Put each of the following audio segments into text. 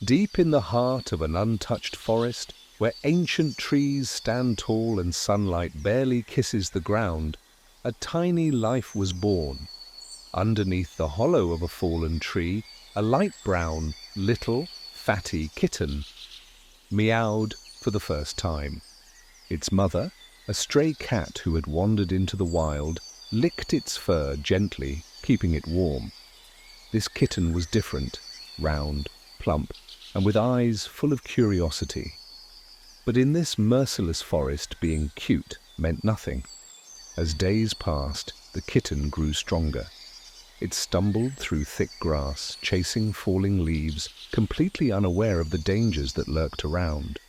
Deep in the heart of an untouched forest, where ancient trees stand tall and sunlight barely kisses the ground, a tiny life was born. Underneath the hollow of a fallen tree, a light brown, little, fatty kitten meowed for the first time. Its mother, a stray cat who had wandered into the wild, licked its fur gently, keeping it warm. This kitten was different, round, plump, and with eyes full of curiosity. But in this merciless forest, being cute meant nothing. As days passed, the kitten grew stronger. It stumbled through thick grass, chasing falling leaves, completely unaware of the dangers that lurked around.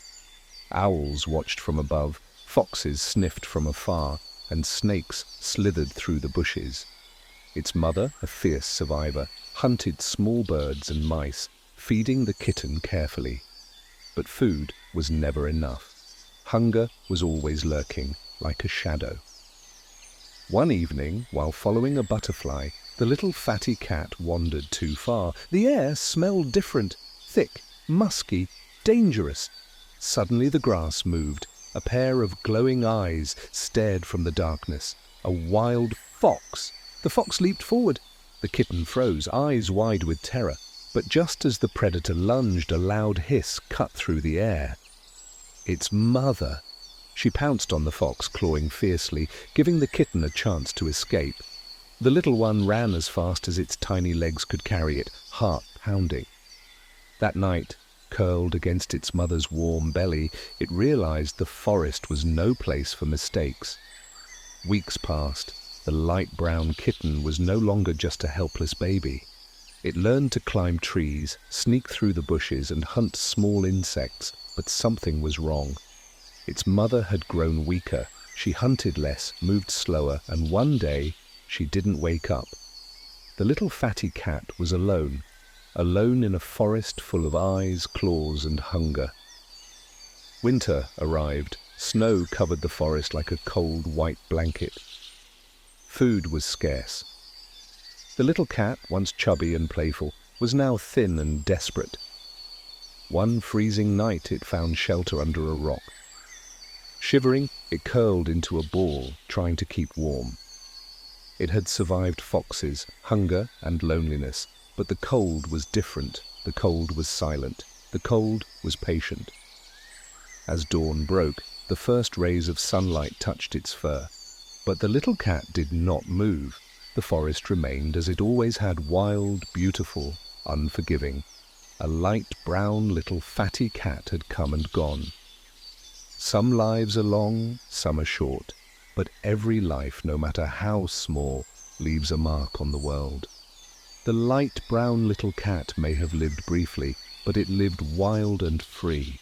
Owls watched from above, foxes sniffed from afar, and snakes slithered through the bushes. Its mother, a fierce survivor, hunted small birds and mice, feeding the kitten carefully. But food was never enough. Hunger was always lurking, like a shadow. One evening, while following a butterfly, the little fatty cat wandered too far. The air smelled different, thick, musky, dangerous. Suddenly the grass moved. A pair of glowing eyes stared from the darkness. A wild fox! The fox leaped forward. The kitten froze, eyes wide with terror. But just as the predator lunged, a loud hiss cut through the air. Its mother! She pounced on the fox, clawing fiercely, giving the kitten a chance to escape. The little one ran as fast as its tiny legs could carry it, heart pounding. That night, curled against its mother's warm belly, it realized the forest was no place for mistakes. Weeks passed. The light brown kitten was no longer just a helpless baby. It learned to climb trees, sneak through the bushes, and hunt small insects, but something was wrong. Its mother had grown weaker. She hunted less, moved slower, and one day, she didn't wake up. The little fatty cat was alone in a forest full of eyes, claws, and hunger. Winter arrived. Snow covered the forest like a cold white blanket. Food was scarce. The little cat, once chubby and playful, was now thin and desperate. One freezing night it found shelter under a rock. Shivering, it curled into a ball, trying to keep warm. It had survived foxes, hunger, and loneliness, but the cold was different. The cold was silent. The cold was patient. As dawn broke, the first rays of sunlight touched its fur. But the little cat did not move. The forest remained as it always had, wild, beautiful, unforgiving. A light brown little fatty cat had come and gone. Some lives are long, some are short, but every life, no matter how small, leaves a mark on the world. The light brown little cat may have lived briefly, but it lived wild and free.